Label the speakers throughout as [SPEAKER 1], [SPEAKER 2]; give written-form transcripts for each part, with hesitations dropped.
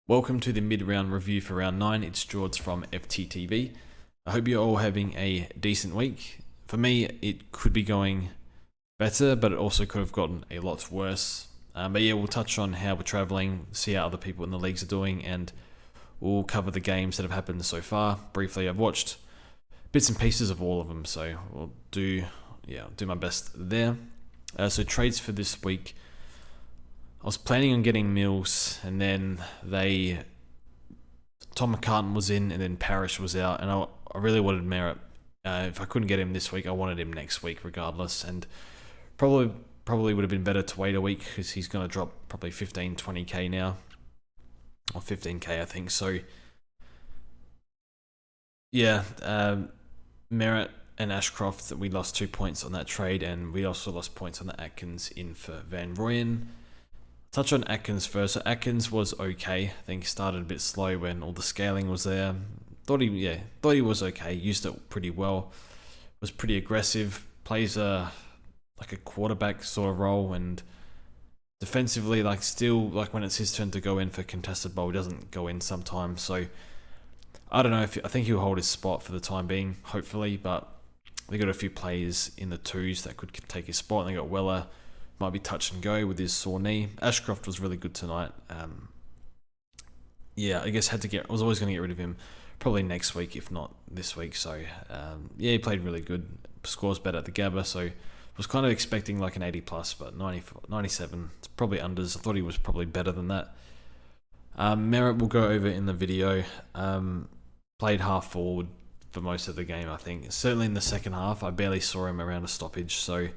[SPEAKER 1] Welcome to the mid-round review for round 9. It's George from FTTV. I hope you're all having a decent week. For me, it could be going better, but it also could have gotten a lot worse. But yeah, we'll touch on how we're traveling, see how other people in the leagues are doing, and we'll cover the games that have happened so far. Briefly, I've watched bits and pieces of all of them, so we'll do my best there. So trades for this week. I was planning on getting Mills, and then Tom McCartan was in, and then Parrish was out, and I really wanted Merritt. If I couldn't get him this week, I wanted him next week regardless, and probably would have been better to wait a week because he's going to drop probably 15, 20k now, or 15k I think. So yeah, Merritt and Ashcroft, that we lost 2 points on that trade, and we also lost points on the Atkins in for Van Rooyen. Touch on Atkins first. So Atkins was okay. I think he started a bit slow when all the scaling was there. Thought he was okay. Used it pretty well. Was pretty aggressive. Plays like a quarterback sort of role, and defensively, still when it's his turn to go in for contested ball, he doesn't go in sometimes. So I don't know I think he'll hold his spot for the time being, hopefully. But they got a few players in the twos that could take his spot. And they got Weller. Might be touch and go with his sore knee. Ashcroft was really good tonight. I guess was always going to get rid of him probably next week, if not this week. So he played really good. Scores better at the Gabba, so was kind of expecting like an 80 plus, but 97. It's probably unders. I thought he was probably better than that. Merritt will go over in the video. Played half forward for most of the game, I think. Certainly in the second half, I barely saw him around a stoppage, so...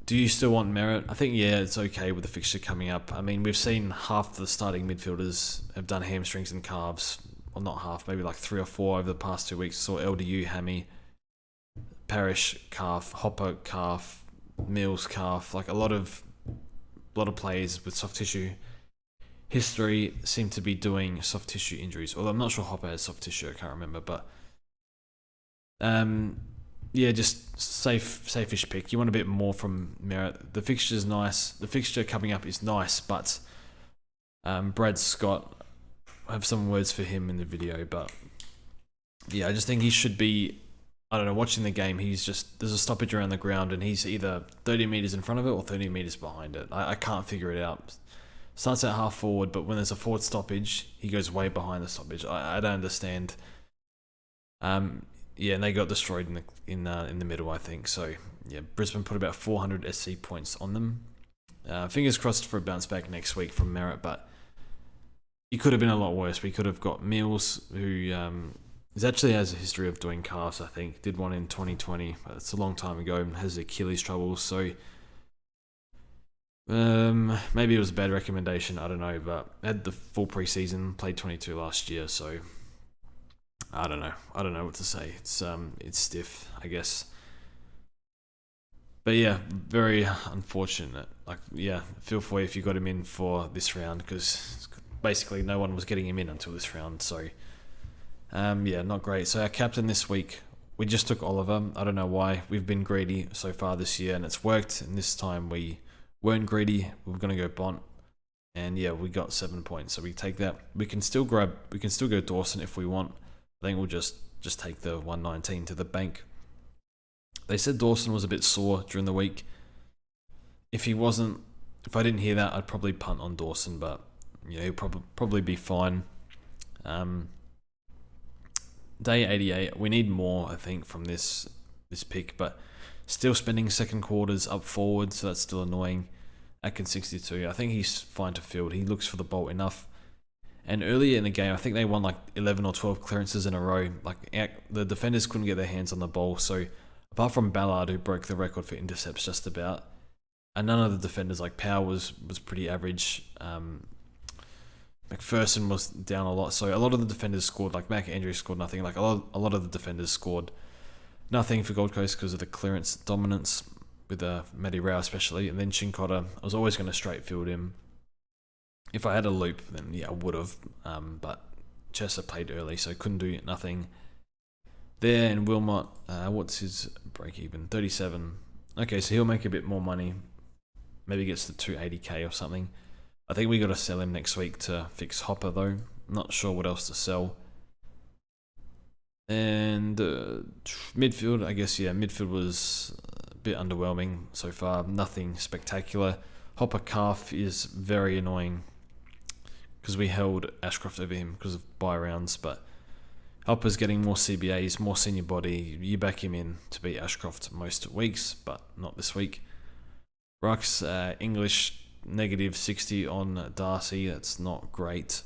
[SPEAKER 1] Do you still want Merritt? I think, it's okay with the fixture coming up. I mean, we've seen half the starting midfielders have done hamstrings and calves. Well, not half, maybe like 3 or 4 over the past 2 weeks. Saw LDU, hammy, Parrish, calf, Hopper, calf, Mills, calf. Like a lot of players with soft tissue history seem to be doing soft tissue injuries. Although I'm not sure Hopper has soft tissue, I can't remember. But just safe-ish pick. You want a bit more from Merritt. The fixture's nice. The fixture coming up is nice, but Brad Scott, I have some words for him in the video, but I just think he should be, I don't know, watching the game, there's a stoppage around the ground, and he's either 30 metres in front of it or 30 metres behind it. I can't figure it out. Starts at half forward, but when there's a forward stoppage, he goes way behind the stoppage. I don't understand. And they got destroyed in the middle, I think. So Brisbane put about 400 SC points on them. Fingers crossed for a bounce back next week from Merritt, but it could have been a lot worse. We could have got Mills, who actually has a history of doing calves. I think did one in 2020. But it's a long time ago. Has Achilles troubles, so maybe it was a bad recommendation. I don't know, but had the full preseason, played 22 last year, so. I don't know what to say. It's stiff, I guess. But very unfortunate. Feel for you if you got him in for this round, because basically no one was getting him in until this round. So, not great. So our captain this week, we just took Oliver. I don't know why. We've been greedy so far this year, and it's worked. And this time we weren't greedy. We were going to go Bont. And we got 7 points. So we take that. We can still go Dawson if we want. I think we'll just take the 119 to the bank. They said Dawson was a bit sore during the week. If I didn't hear that, I'd probably punt on Dawson, but he'll probably be fine. Day 88, we need more, I think, from this pick, but still spending second quarters up forward, so that's still annoying. Atkins 62, I think he's fine to field. He looks for the ball enough. And earlier in the game, I think they won 11 or 12 clearances in a row. The defenders couldn't get their hands on the ball. So apart from Ballard, who broke the record for intercepts just about, and none of the defenders, Powell was pretty average. McPherson was down a lot. So a lot of the defenders scored. Mac Andrews scored nothing. A lot of the defenders scored nothing for Gold Coast because of the clearance dominance with Matty Rao especially. And then Chincotta, I was always going to straight field him. If I had a loop, then I would have. But Chester played early, so couldn't do nothing there. And Wilmot, what's his break even? 37. Okay, so he'll make a bit more money. Maybe gets to 280k or something. I think we got to sell him next week to fix Hopper though. Not sure what else to sell. And midfield, I guess, yeah, midfield was a bit underwhelming so far. Nothing spectacular. Hopper calf is very annoying because we held Ashcroft over him because of buy rounds, but Hopper's getting more CBAs, more senior body. You back him in to beat Ashcroft most weeks, but not this week. Ruck's English -60 on Darcy. That's not great.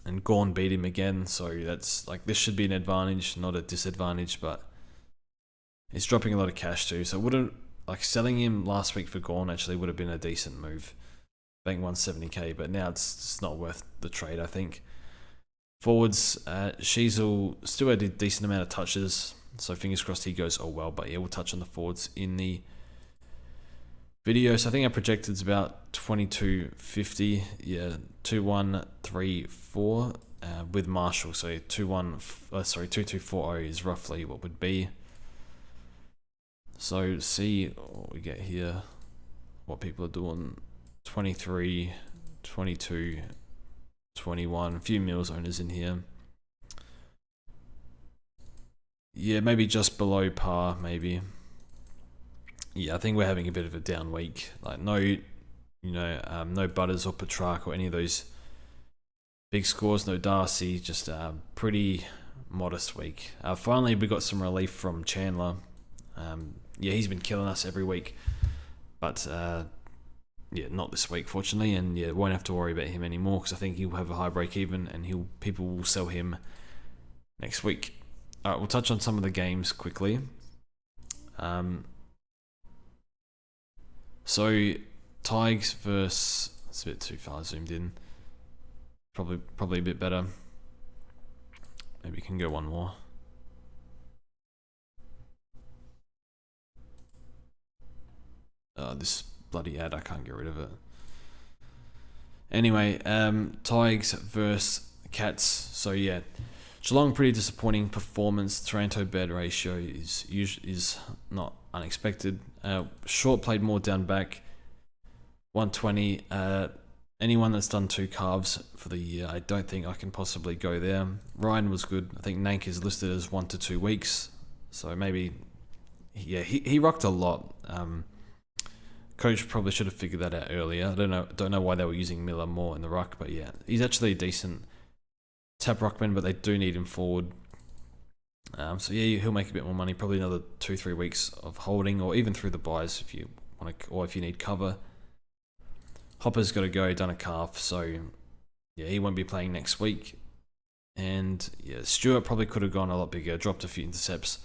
[SPEAKER 1] And Gorn beat him again, so that's like, this should be an advantage, not a disadvantage, but he's dropping a lot of cash too, so wouldn't, like, selling him last week for Gorn actually would have been a decent move. Bank 170k, but now it's just not worth the trade, I think. Forwards, Sheasel still had a decent amount of touches, so fingers crossed he goes all well, but yeah, we'll touch on the forwards in the video. So I think our projected is about 2250, yeah, 2134 with Marshall. So 2240 is roughly what would be. So see what we get here, what people are doing. 23, 22, 21, a few Mills owners in here. Yeah, maybe just below par, maybe. Yeah, I think we're having a bit of a down week. Like no Butters or Petrarch or any of those big scores. No Darcy, just a pretty modest week. Finally, we got some relief from Chandler. Yeah, he's been killing us every week, but yeah, not this week, fortunately. And yeah, won't have to worry about him anymore because I think he'll have a high break even, and people will sell him next week. All right, we'll touch on some of the games quickly. So Tigers versus, it's a bit too far zoomed in. Probably a bit better. Maybe you can go one more. This bloody ad, I can't get rid of it. Anyway, Tigers versus Cats. So yeah, Geelong, pretty disappointing performance. Taranto bad ratio is not unexpected. Short played more down back, 120. Anyone that's done 2 calves for the year, I don't think I can possibly go there. Ryan was good. I think Nank is listed as 1 to 2 weeks, so maybe, yeah, he rocked a lot. Coach probably should have figured that out earlier. I don't know why they were using Miller more in the ruck, but yeah, he's actually a decent tap ruckman, but they do need him forward. So yeah, he'll make a bit more money. Probably another 2-3 weeks of holding, or even through the buys if you want to, or if you need cover. Hopper's got to go, done a calf, so yeah, he won't be playing next week. And yeah, Stewart probably could have gone a lot bigger, dropped a few intercepts.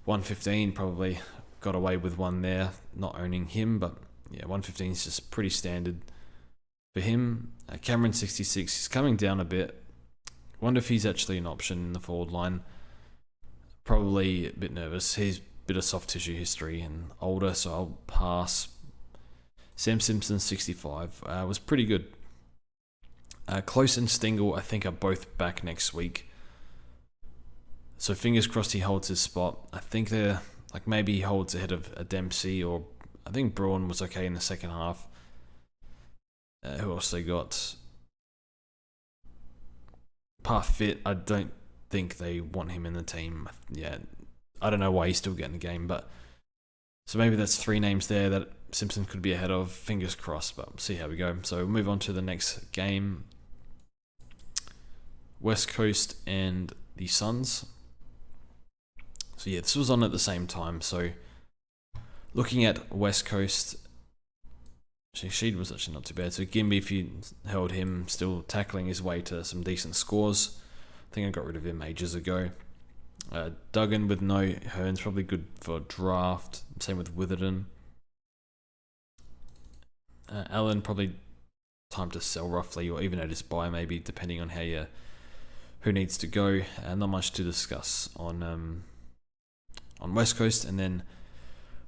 [SPEAKER 1] 115 probably got away with one there, not owning him, but yeah, 115 is just pretty standard for him. Cameron 66, he's coming down a bit. Wonder if he's actually an option in the forward line. Probably a bit nervous. He's a bit of soft tissue history and older, so I'll pass. Sam Simpson 65 was pretty good. Close and Stengel, I think, are both back next week. So fingers crossed he holds his spot. I think they're, like, maybe he holds ahead of a Dempsey, or I think Braun was okay in the second half. Who else they got? Parfit, I don't think they want him in the team. Yeah, I don't know why he's still getting the game, but so maybe that's 3 names there that Simpson could be ahead of. Fingers crossed, but we'll see how we go. So we'll move on to the next game. West Coast and the Suns. So yeah, this was on at the same time. So looking at West Coast, Sheed was actually not too bad. So Gimby, if you held him, still tackling his way to some decent scores. I think I got rid of him ages ago. Duggan with no Hearns, probably good for draft. Same with Witherden. Allen, probably time to sell roughly, or even at his buy maybe, depending on who needs to go. Not much to discuss on West Coast. And then,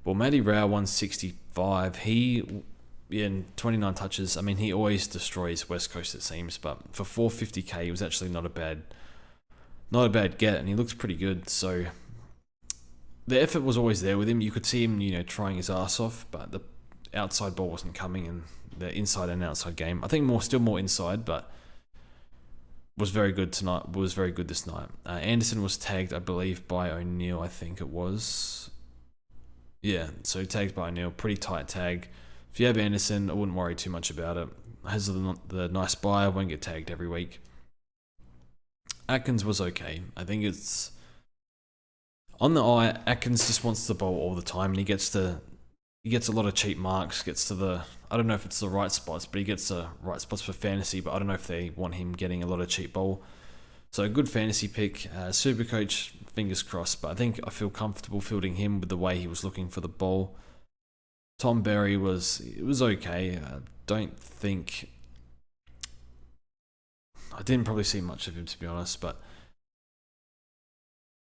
[SPEAKER 1] well, Matty Rao 165. He, in 29 touches. I mean, he always destroys West Coast, it seems, but for 450k, he was actually not a bad get, and he looks pretty good. So the effort was always there with him. You could see him, trying his ass off, but the outside ball wasn't coming, and the inside and outside game. I think still more inside, but was very good tonight. Was very good this night. Anderson was tagged, I believe, by O'Neill. I think it was. Yeah, so tagged by O'Neill. Pretty tight tag. If you have Anderson, I wouldn't worry too much about it. Has the nice buy, won't get tagged every week. Atkins was okay. I think it's on the eye. Atkins just wants the ball all the time, and he gets a lot of cheap marks. Gets to the, I don't know if it's the right spots, but he gets the right spots for fantasy. But I don't know if they want him getting a lot of cheap ball. So a good fantasy pick. Supercoach, fingers crossed. But I feel comfortable fielding him with the way he was looking for the ball. Tom Berry was okay. I didn't probably see much of him, to be honest, but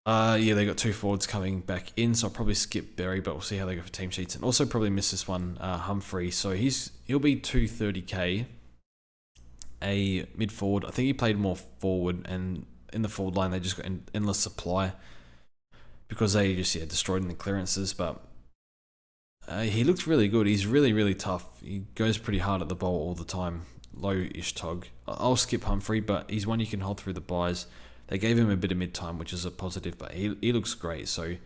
[SPEAKER 1] yeah, they got 2 forwards coming back in, so I'll probably skip Berry, but we'll see how they go for team sheets. And also probably miss this one, Humphrey. So he'll be 230k, a mid forward. I think he played more forward, and in the forward line they just got endless supply because they just destroyed in the clearances. But he looks really good. He's really, really tough. He goes pretty hard at the ball all the time. Low-ish tog. I'll skip Humphrey, but he's one you can hold through the buys. They gave him a bit of mid-time, which is a positive, but he looks great. So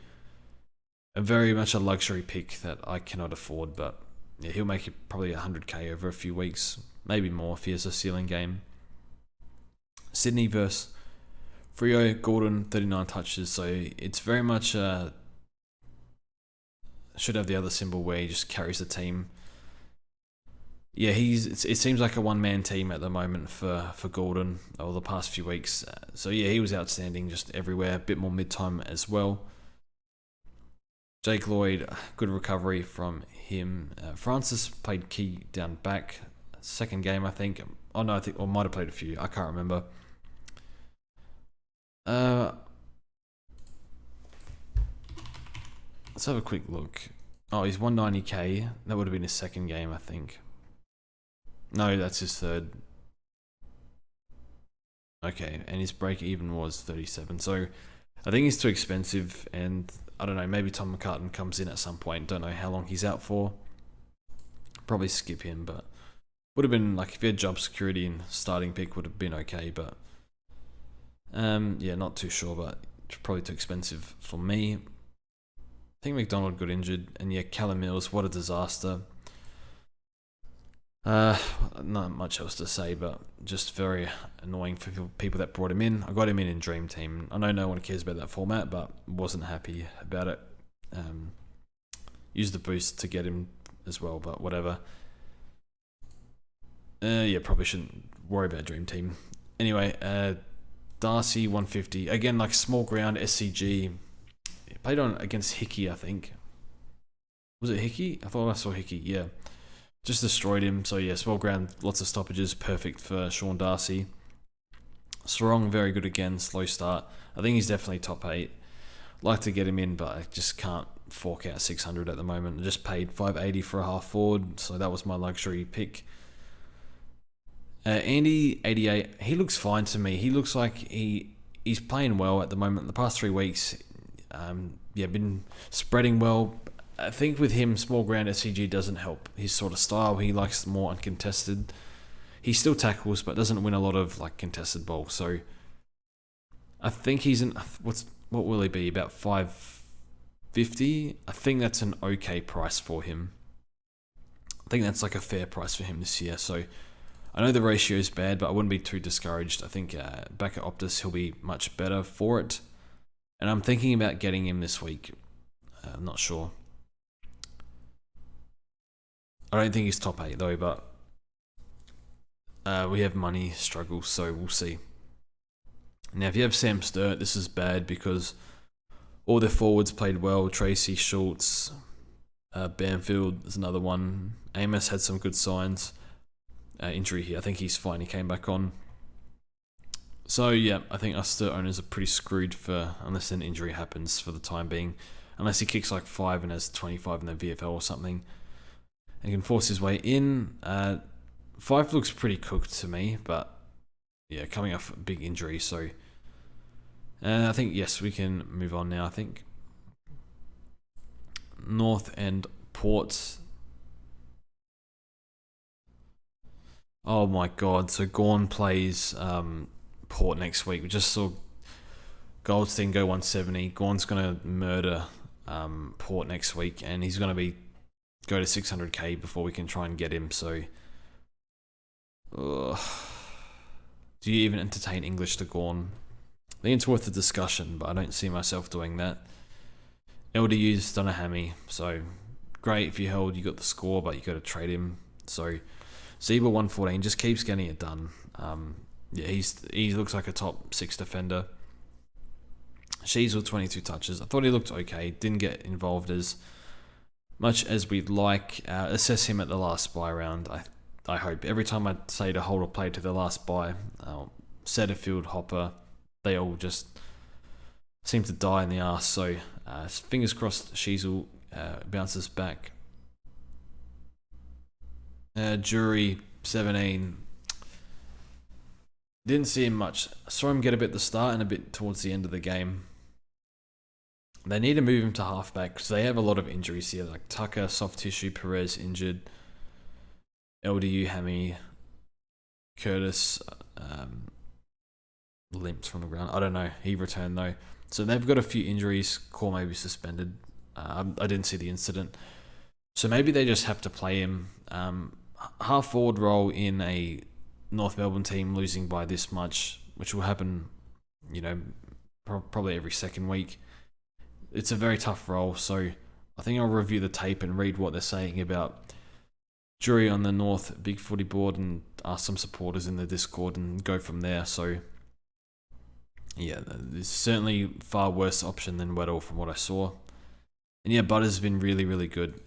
[SPEAKER 1] very much a luxury pick that I cannot afford, but yeah, he'll make it probably 100k over a few weeks, maybe more if he has a ceiling game. Sydney versus Freo, Gordon, 39 touches. So it's very much should have the other symbol where he just carries the team. Yeah, it seems like a one-man team at the moment for Gordon over the past few weeks. So yeah, he was outstanding just everywhere. A bit more mid-time as well. Jake Lloyd, good recovery from him. Francis played key down back. Second game, I think. Oh no, or might have played a few. I can't remember. Let's have a quick look. Oh, he's 190k. That would have been his second game, I think. No, that's his third. Okay, and his break even was 37. So I think he's too expensive, and I don't know, maybe Tom McCartan comes in at some point. Don't know how long he's out for. Probably skip him, but would have been like if he had job security and starting pick would have been okay, but yeah, not too sure, but probably too expensive for me. I think McDonald got injured, and yeah, Callum Mills, what a disaster. Not much else to say, but just very annoying for people that brought him in. I got him in Dream Team. I know no one cares about that format, but wasn't happy about it. Used the boost to get him as well, but whatever. Yeah, probably shouldn't worry about Dream Team. Anyway, Darcy 150 again, like small ground SCG. Played on against Hickey, I think. Was it Hickey? I thought I saw Hickey. Yeah. Just destroyed him. So yeah, small ground, lots of stoppages, perfect for Sean Darcy. Sarong, very good again, slow start. I think he's definitely top 8. Like to get him in, but I just can't fork out 600 at the moment. I just paid 580 for a half forward, so that was my luxury pick. Andy, 88, he looks fine to me. He looks like he's playing well at the moment. The past 3 weeks, been spreading well. I think with him, small ground SCG doesn't help his sort of style. He likes more uncontested. He still tackles, but doesn't win a lot of like contested ball. So I think he's in what will he be, about 550? I think that's an okay price for him. I think that's like a fair price for him this year. So I know the ratio is bad, but I wouldn't be too discouraged. I think back at Optus he'll be much better for it. And I'm thinking about getting him this week. I'm not sure. I don't think he's top 8 though, but we have money struggles, so we'll see. Now, if you have Sam Sturt, this is bad because all their forwards played well. Tracy, Schultz, Banfield is another one. Amos had some good signs. Injury here, I think he's fine. He came back on. So yeah, I think us Sturt owners are pretty screwed unless an injury happens for the time being. Unless he kicks like 5 and has 25 in the VFL or something. And can force his way in. 5 looks pretty cooked to me, but yeah, coming off a big injury, so I think yes, we can move on now. I think North and Port. Oh my god! So Gorn plays Port next week. We just saw Goldstein go 170. Gorn's gonna murder Port next week, and he's gonna go to 600k before we can try and get him. So, ugh. Do you even entertain English to Gorn? I think it's worth a discussion, but I don't see myself doing that. LDU's done a hammy, so great if you held, you got the score, but you got to trade him. So Zeba 114 just keeps getting it done. Yeah, he looks like a top 6 defender. Sheasel 22 touches. I thought he looked okay. Didn't get involved as much as we'd like. Assess him at the last buy round. I hope every time I say to hold a play to the last buy, Setterfield, Hopper, they all just seem to die in the arse. So fingers crossed Sheasel bounces back. Jury 17. Didn't see him much. Saw him get a bit at the start and a bit towards the end of the game. They need to move him to halfback because they have a lot of injuries here, like Tucker, soft tissue, Perez injured, LDU hammy, Curtis limps from the ground. I don't know. He returned though. So they've got a few injuries. Core maybe suspended. I didn't see the incident. So maybe they just have to play him. Half forward role in a North Melbourne team losing by this much, which will happen, probably every second week. It's a very tough role, so I think I'll review the tape and read what they're saying about Jury on the North Big Footy board and ask some supporters in the Discord and go from there. So, yeah, there's certainly far worse option than Weddle from what I saw. And yeah, Butters has been really, really good.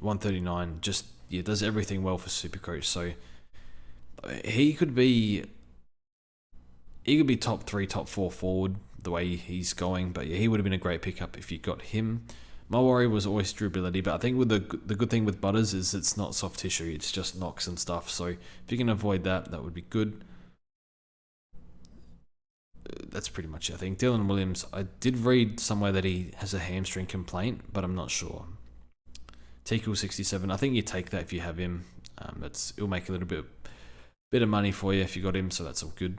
[SPEAKER 1] 139, just does everything well for Supercoach. So he could be top 3, top 4 forward the way he's going, but yeah, he would have been a great pickup if you got him. My worry was always durability, but I think with the good thing with Butters is it's not soft tissue, it's just knocks and stuff. So if you can avoid that, that would be good. That's pretty much it. I think Dylan Williams, I did read somewhere that he has a hamstring complaint, but I'm not sure. Tickle 67, I think you take that if you have him. It'll make a little bit of money for you if you got him, so that's all good.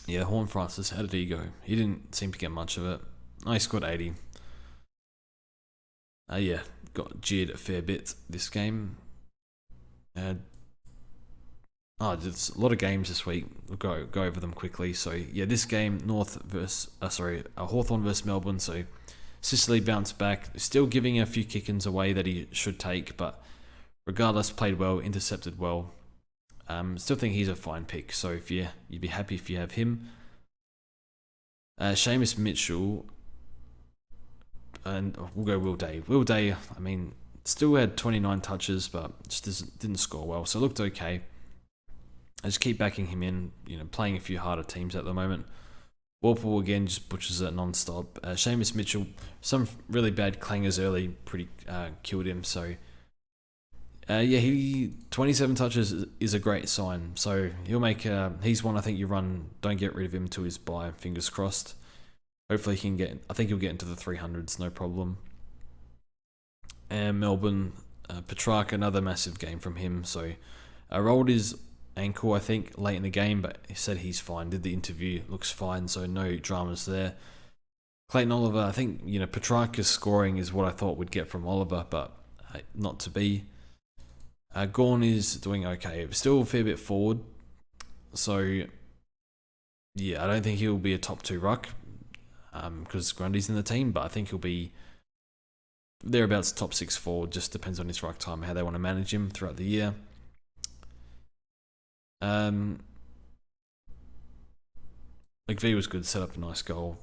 [SPEAKER 1] Yeah, Horn Francis, how did he go? He didn't seem to get much of it. Oh, he scored 80. Yeah, got jeered a fair bit this game. There's a lot of games this week. We'll go over them quickly. So yeah, this game, Hawthorn versus Melbourne. So Sicily bounced back, still giving a few kick-ins away that he should take, but regardless, played well, intercepted well. Still think he's a fine pick. So if you'd be happy if you have him. Seamus Mitchell, and we'll go Will Day. Will Day, I mean, still had 29 touches, but just didn't score well. So it looked okay. I just keep backing him in, playing a few harder teams at the moment. Warple again just butchers it non-stop. Seamus Mitchell, some really bad clangers early, pretty killed him. So he 27 touches is a great sign. So he'll make. He's one I think you run. Don't get rid of him to his bye. Fingers crossed. Hopefully he can get. I think he'll get into the 300s, no problem. And Melbourne, Petrarch, another massive game from him. So rolled his ankle, I think, late in the game, but he said he's fine. Did the interview, looks fine. So no dramas there. Clayton Oliver, I think Petrarch's scoring is what I thought we'd get from Oliver, but not to be. Gorn is doing okay. Still a fair bit forward. So, yeah, I don't think he'll be a top 2 ruck because Grundy's in the team, but I think he'll be thereabouts top 6 forward. Just depends on his ruck time, how they want to manage him throughout the year. McVie was good, set up a nice goal.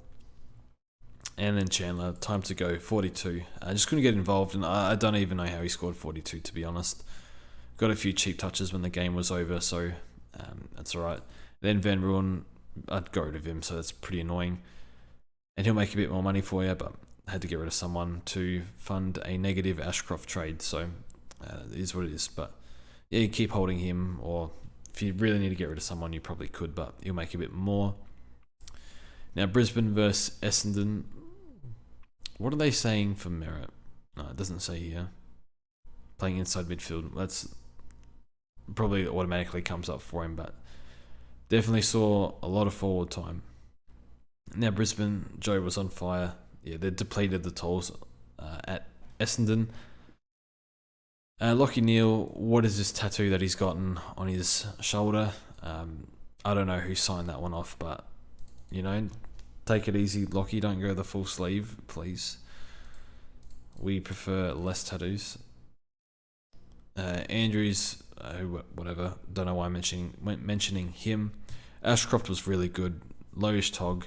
[SPEAKER 1] And then Chandler, time to go, 42. I just couldn't get involved, and I don't even know how he scored 42, to be honest. Got a few cheap touches when the game was over, so that's alright. Then Van Ruin, I'd got rid of him, so that's pretty annoying. And he'll make a bit more money for you, but I had to get rid of someone to fund a negative Ashcroft trade, so it is what it is. But yeah, you keep holding him, or if you really need to get rid of someone, you probably could, but he'll make a bit more. Now, Brisbane versus Essendon. What are they saying for Merritt? No, it doesn't say here. Playing inside midfield. probably automatically comes up for him, but definitely saw a lot of forward time. Now Brisbane, Joe was on fire. Yeah, they depleted the tolls at Essendon. Lockie Neal, what is this tattoo that he's gotten on his shoulder? I don't know who signed that one off, but take it easy, Lockie. Don't go the full sleeve, please. We prefer less tattoos. Andrews, whatever. Don't know why I'm mentioning him. Ashcroft was really good. Lowish Tog,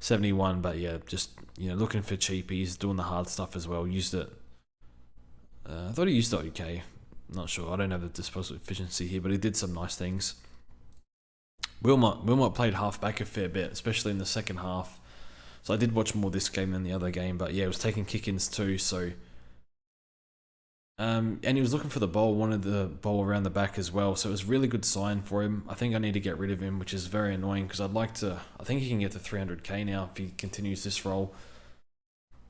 [SPEAKER 1] 71, but yeah, just looking for cheapies, doing the hard stuff as well. Used it. I thought he used it okay. Not sure. I don't have the disposal efficiency here, but he did some nice things. Wilmot played halfback a fair bit, especially in the second half. So I did watch more this game than the other game, but yeah, he was taking kick-ins too. So, and he was looking for the bowl, wanted the bowl around the back as well. So it was a really good sign for him. I think I need to get rid of him, which is very annoying because I think he can get to 300k now if he continues this role,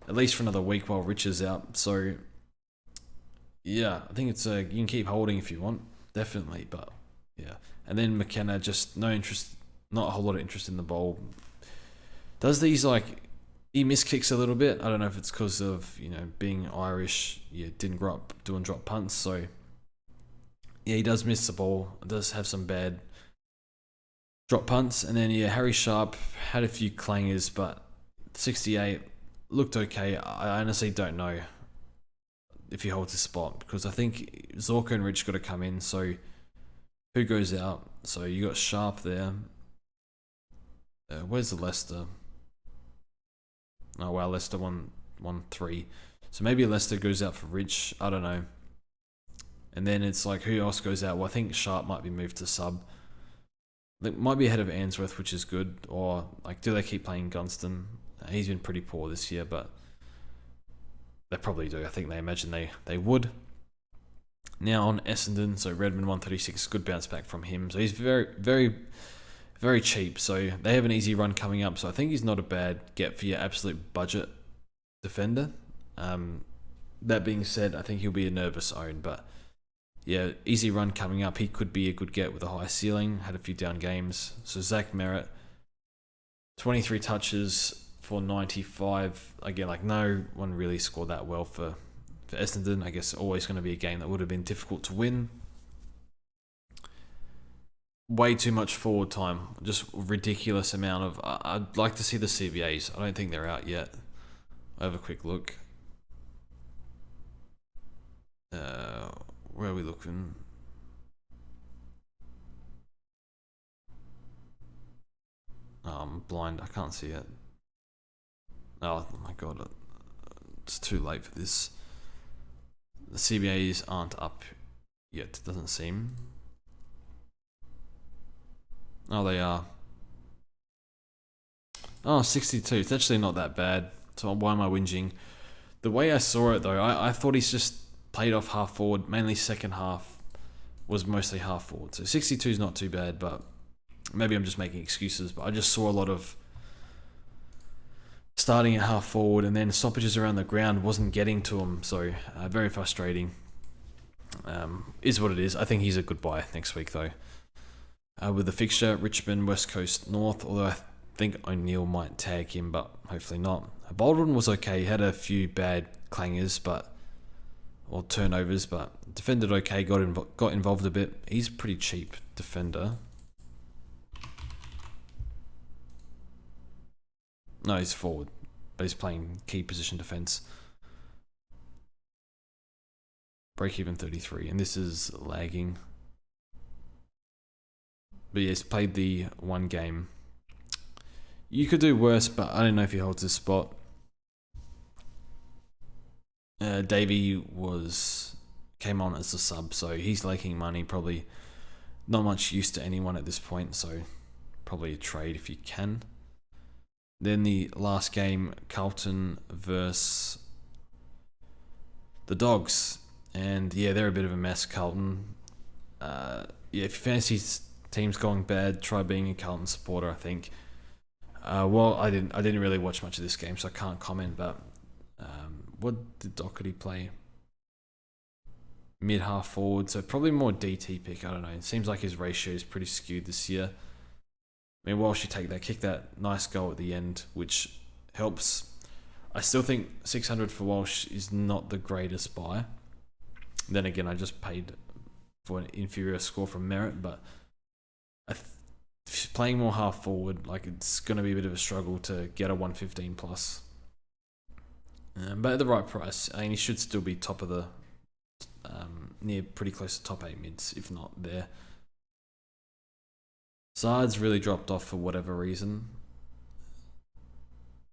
[SPEAKER 1] at least for another week while Rich is out. So yeah, I think you can keep holding if you want, definitely, but yeah. And then McKenna, just no interest, not a whole lot of interest in the bowl. Does these he miskicks a little bit. I don't know if it's because of being Irish. Yeah, didn't grow up doing drop punts, so yeah, he does miss the ball. Does have some bad drop punts, and then Harry Sharp had a few clangers, but 68 looked okay. I honestly don't know if he holds his spot because I think Zorka and Rich got to come in. So who goes out? So you got Sharp there. Where's the Leicester? Oh wow, Leicester won 3. So maybe Leicester goes out for Rich. I don't know. And then it's who else goes out? Well, I think Sharp might be moved to sub. They might be ahead of Ainsworth, which is good. Or do they keep playing Gunston? He's been pretty poor this year, but they probably do. I think they imagine they would. Now on Essendon, so Redmond 136, good bounce back from him. So he's very, very, very cheap. So they have an easy run coming up. So I think he's not a bad get for your absolute budget defender. That being said, I think he'll be a nervous own. But yeah, easy run coming up. He could be a good get with a high ceiling. Had a few down games. So Zach Merritt, 23 touches for 95. Again, no one really scored that well for Essendon. I guess always going to be a game that would have been difficult to win. Way too much forward time. Just ridiculous amount of... I'd like to see the CBAs. I don't think they're out yet. I'll have a quick look. Where are we looking? Oh, I'm blind. I can't see it. Oh my god. It's too late for this. The CBAs aren't up yet, doesn't seem. Oh, they are. Oh, 62. It's actually not that bad. So why am I whinging? The way I saw it, though, I thought he's just played off half forward. Mainly second half was mostly half forward. So 62 is not too bad, but maybe I'm just making excuses. But I just saw a lot of starting at half forward and then stoppages around the ground wasn't getting to him. So very frustrating. Is what it is. I think he's a good buy next week, though. With the fixture, Richmond, West Coast, North, although I think O'Neill might tag him, but hopefully not. Baldwin was okay. He had a few bad clangers, or turnovers, but defended okay, got involved a bit. He's a pretty cheap defender. No, he's forward, but he's playing key position defense. Break even 33, and this is lagging. But yeah, he's played the one game. You could do worse, but I don't know if he holds his spot. Davey came on as a sub, so he's lacking money. Probably not much use to anyone at this point, so probably a trade if you can. Then the last game, Carlton versus the Dogs. And yeah, they're a bit of a mess, Carlton. Yeah, if you fancy teams going bad, try being a Carlton supporter, I think. Well, I didn't really watch much of this game, so I can't comment, but what did Doherty play? mid half forward, so probably more DT pick. I don't know. It seems like his ratio is pretty skewed this year. I mean, Walsh, you take that, kick that nice goal at the end, which helps. I still think 600 for Walsh is not the greatest buy. Then again, I just paid for an inferior score from Merritt, but playing more half forward, like it's going to be a bit of a struggle to get a 115 plus. But at the right price, I mean, he should still be top of the near pretty close to top 8 mids, if not there. Zard's really dropped off for whatever reason.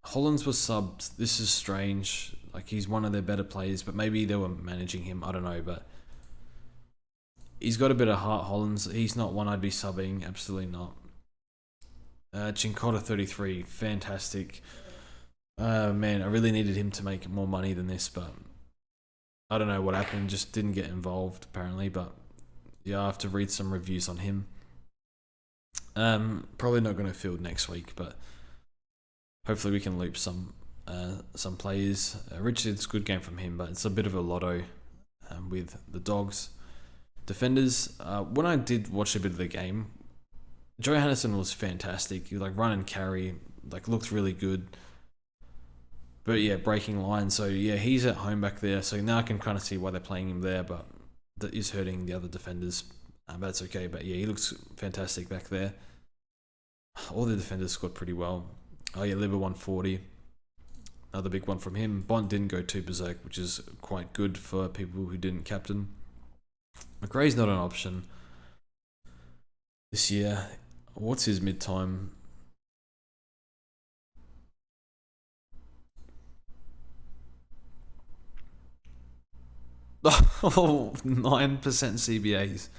[SPEAKER 1] Hollands was subbed. This is strange. Like, he's one of their better players, but maybe they were managing him. I don't know, but he's got a bit of heart, Hollands. He's not one I'd be subbing. Absolutely not. Chincotta 33, fantastic. Man, I really needed him to make more money than this, but I don't know what happened. Just didn't get involved, apparently. But yeah, I have to read some reviews on him. Probably not going to field next week, but hopefully we can loop some players. Richard's good game from him, but it's a bit of a lotto with the Dogs. Defenders, when I did watch a bit of the game, Joe Hannison was fantastic. He like run and carry, like looked really good. But yeah, breaking line. So yeah, he's at home back there. So now I can kind of see why they're playing him there, but that is hurting the other defenders. But that's okay. But yeah, he looks fantastic back there. All the defenders scored pretty well. Oh yeah, Libba 140. Another big one from him. Bond didn't go too berserk, which is quite good for people who didn't captain. McRae's not an option this year. What's his mid-time? Oh, 9% CBAs.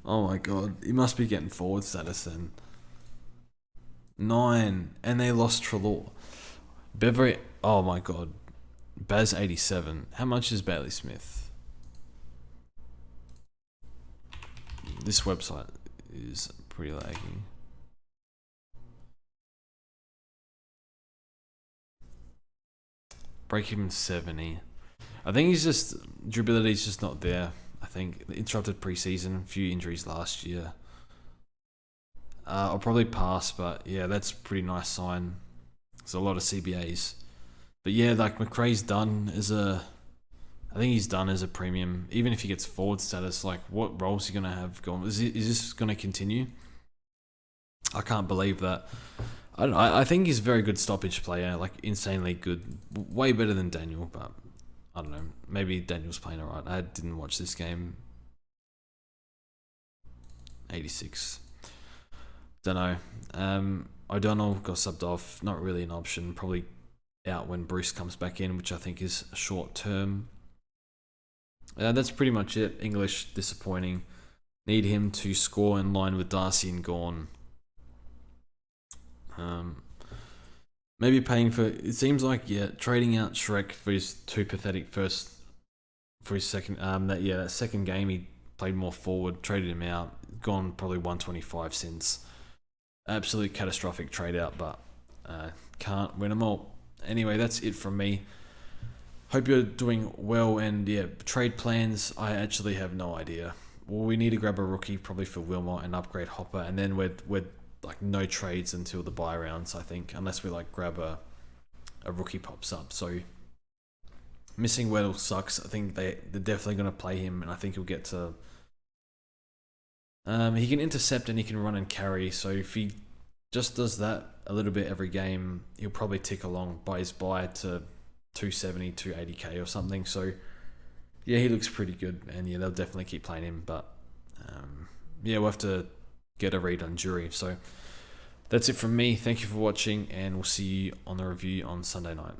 [SPEAKER 1] Oh my god. He must be getting forward status then. 9. And they lost Trelaw. Beverly. Oh my god. Baz 87. How much is Bailey Smith? This website is pretty laggy. Break even 70. I think he's just durability's just not there. I think interrupted preseason, a few injuries last year. I'll probably pass, but yeah, that's a pretty nice sign. There's a lot of CBAs, but yeah, like McRae's done as a. I think he's done as a premium. Even if he gets forward status, like what roles is he gonna have going? Is this gonna continue? I can't believe that. I don't know. I think he's a very good stoppage player, like insanely good, way better than Daniel. But I don't know. Maybe Daniel's playing alright. I didn't watch this game. 86. Don't know. O'Donnell got subbed off. Not really an option. Probably out when Bruce comes back in, which I think is short term. That's pretty much it. English, disappointing. Need him to score in line with Darcy and Gawn. Maybe paying for. It seems like trading out Shrek for his too pathetic first, for his second. That second game he played more forward. Traded him out. Gone probably 125 since. Absolute catastrophic trade out, but can't win them all. Anyway, that's it from me. Hope you're doing well, and yeah, trade plans, I actually have no idea. Well, we need to grab a rookie probably for Wilmot and upgrade Hopper, and then we're like no trades until the buy rounds, I think, unless we like grab a rookie pops up. So missing Weddle sucks. I think they're definitely going to play him, and I think he'll get to. He can intercept and he can run and carry. So if he just does that a little bit every game, he'll probably tick along by his buy to 270, 280k or something. So yeah, he looks pretty good, and yeah, they'll definitely keep playing him. But yeah, we'll have to get a read on Jury. So that's it from me. Thank you for watching, and we'll see you on the review on Sunday night.